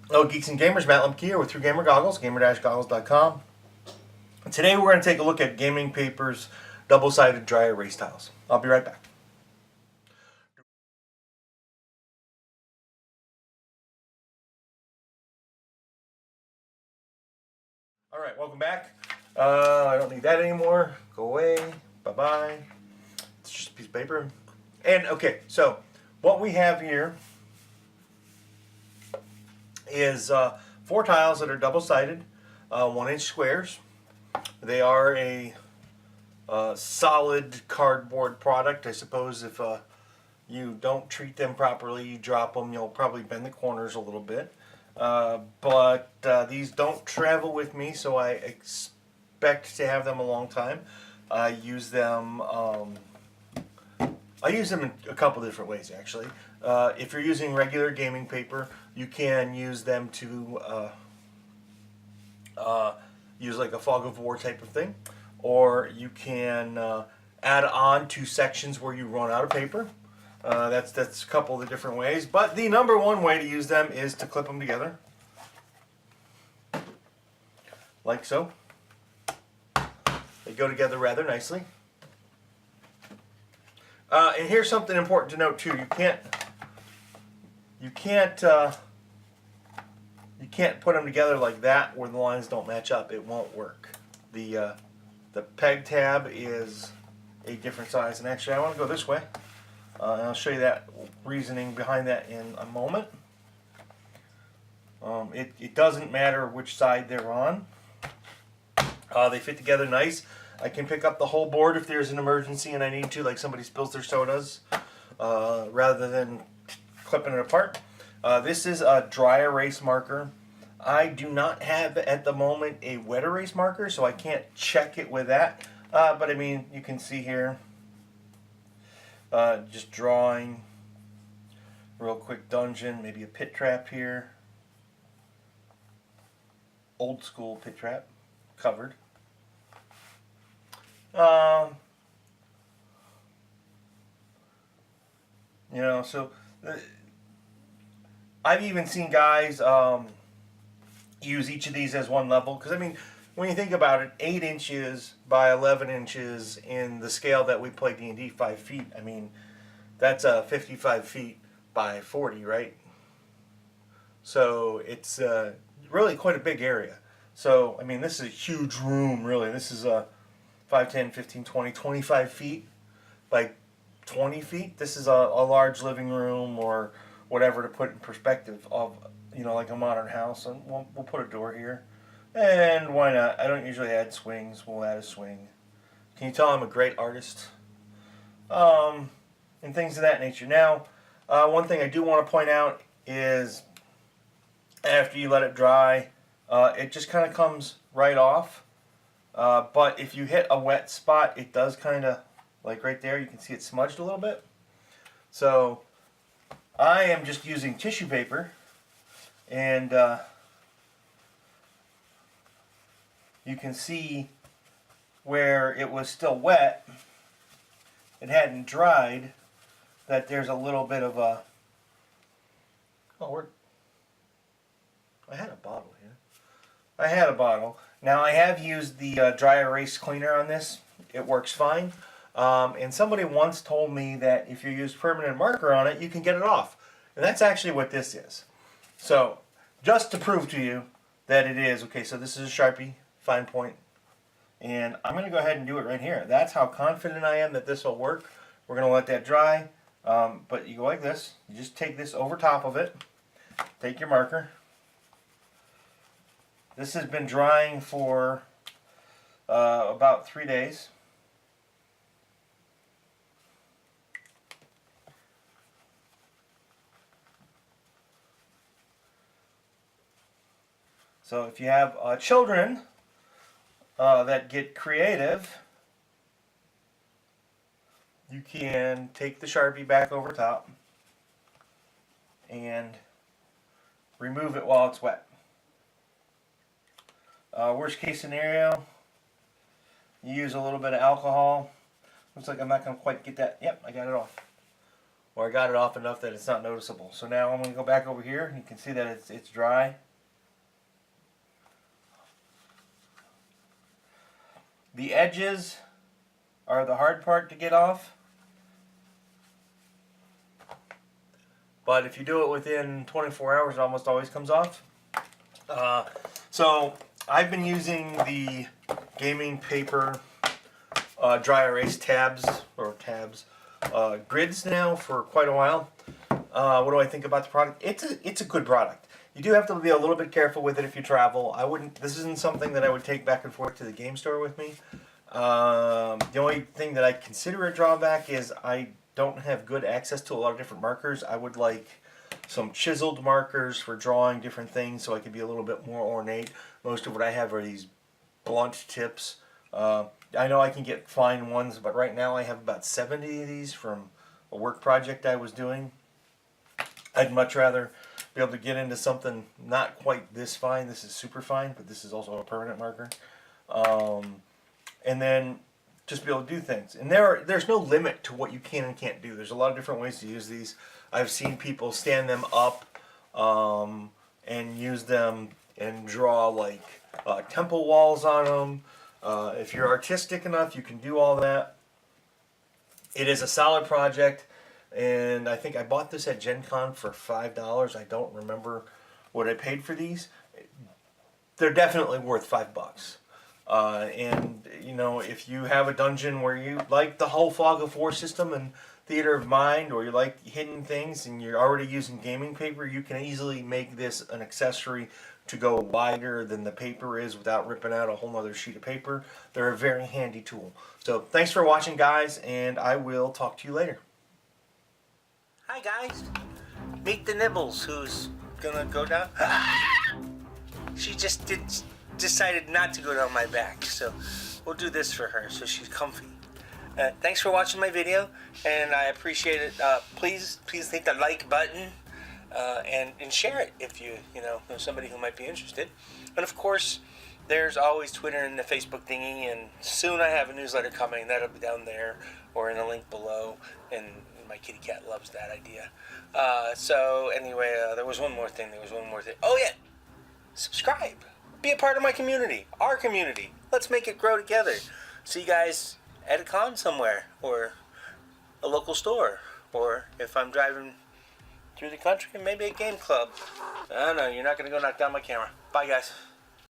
Hello, Geeks and Gamers. Matt Lemke here with True Gamer Goggles, gamer-goggles.com. Today we're going to take a look at Gaming Paper's double-sided dry erase tiles. I'll be right back. Alright, welcome back. I don't need that anymore. Go away. Bye-bye. It's just a piece of paper. And, okay, so what we have here is 4 tiles that are double-sided, 1-inch squares. They are a solid cardboard product. I suppose if you don't treat them properly, you drop them, you'll probably bend the corners a little bit. But these don't travel with me, so I expect to have them a long time. I use them in a couple different ways, actually. If you're using regular gaming paper, you can use them to use like a fog of war type of thing, or you can add on to sections where you run out of paper. That's a couple of the different ways, but the number one way to use them is to clip them together, like so. They go together rather nicely. And here's something important to note too: you can't put them together like that where the lines don't match up. It won't work. The peg tab is a different size, and actually I want to go this way, and I'll show you that reasoning behind that in a moment. It doesn't matter which side they're on. They fit together nice. I can pick up the whole board if there's an emergency and I need to, like somebody spills their sodas, rather than clipping it apart. This is a dry erase marker. I do not have at the moment a wet erase marker, so I can't check it with that. But I mean, you can see here, just drawing, real quick dungeon, maybe a pit trap here. Old school pit trap, covered. You know, so I've even seen guys use each of these as one level, because I mean, when you think about it, 8 inches by 11 inches in the scale that we play D&D, 5 feet, I mean, that's 55 feet by 40, right? So it's really quite a big area. So I mean, this is a huge room, really. This is 5, 10, 15, 20, 25 feet by 20 feet. This is a large living room or whatever, to put in perspective of, you know, like a modern house. And we'll put a door here. And why not? I don't usually add swings. We'll add a swing. Can you tell I'm a great artist? And things of that nature. Now, one thing I do want to point out is after you let it dry, it just kind of comes right off. But if you hit a wet spot, it does kind of, like right there, you can see it smudged a little bit. So I am just using tissue paper, and you can see where it was still wet, it hadn't dried, that there's a little bit of a, I had a bottle here. I had a bottle. Now I have used the dry erase cleaner on this. It works fine. And somebody once told me that if you use permanent marker on it, you can get it off. And that's actually what this is. So, just to prove to you that it is, okay, so this is a Sharpie, fine point. And I'm going to go ahead and do it right here. That's how confident I am that this will work. We're going to let that dry. But you go like this. You just take this over top of it. Take your marker. This has been drying for about 3 days. So if you have children that get creative, you can take the Sharpie back over top and remove it while it's wet. Worst case scenario, you use a little bit of alcohol. Looks like I'm not going to quite get that. Yep, I got it off. or I got it off enough that it's not noticeable. So now I'm going to go back over here, and you can see that it's dry. The edges are the hard part to get off. But if you do it within 24 hours, it almost always comes off. So I've been using the gaming paper dry erase tabs grids now for quite a while. What do I think about the product? It's a good product. You do have to be a little bit careful with it if you travel. This isn't something that I would take back and forth to the game store with me. The only thing that I consider a drawback is I don't have good access to a lot of different markers. I would like some chiseled markers for drawing different things so I could be a little bit more ornate. Most of what I have are these blunt tips. I know I can get fine ones, but right now I have about 70 of these from a work project I was doing. I'd much rather be able to get into something not quite this fine. This is super fine, but this is also a permanent marker. And then just be able to do things. And there's no limit to what you can and can't do. There's a lot of different ways to use these. I've seen people stand them up and use them and draw like temple walls on them. If you're artistic enough, you can do all that. It is a solid project, and I think I bought this at Gen Con for $5. I don't remember what I paid for these. They're definitely worth $5. And you know, if you have a dungeon where you like the whole Fog of War system and Theater of Mind, or you like hidden things and you're already using gaming paper, you can easily make this an accessory to go wider than the paper is without ripping out a whole nother sheet of paper. They're a very handy tool. So thanks for watching, guys, and I will talk to you later. Hi guys, meet the Nibbles, who's gonna go down. She just decided not to go down my back, so we'll do this for her so she's comfy. Thanks for watching my video, and I appreciate it. Please hit the like button and share it if you know somebody who might be interested. And of course, there's always Twitter and the Facebook thingy, and soon I have a newsletter coming. That'll be down there or in a link below, and my kitty cat loves that idea. So anyway, there was one more thing. Oh yeah, subscribe. Be a part of my community, our community. Let's make it grow together. See you guys at a con somewhere, or a local store, or if I'm driving through the country, maybe a game club. I don't know, you're not going to go knock down my camera. Bye, guys.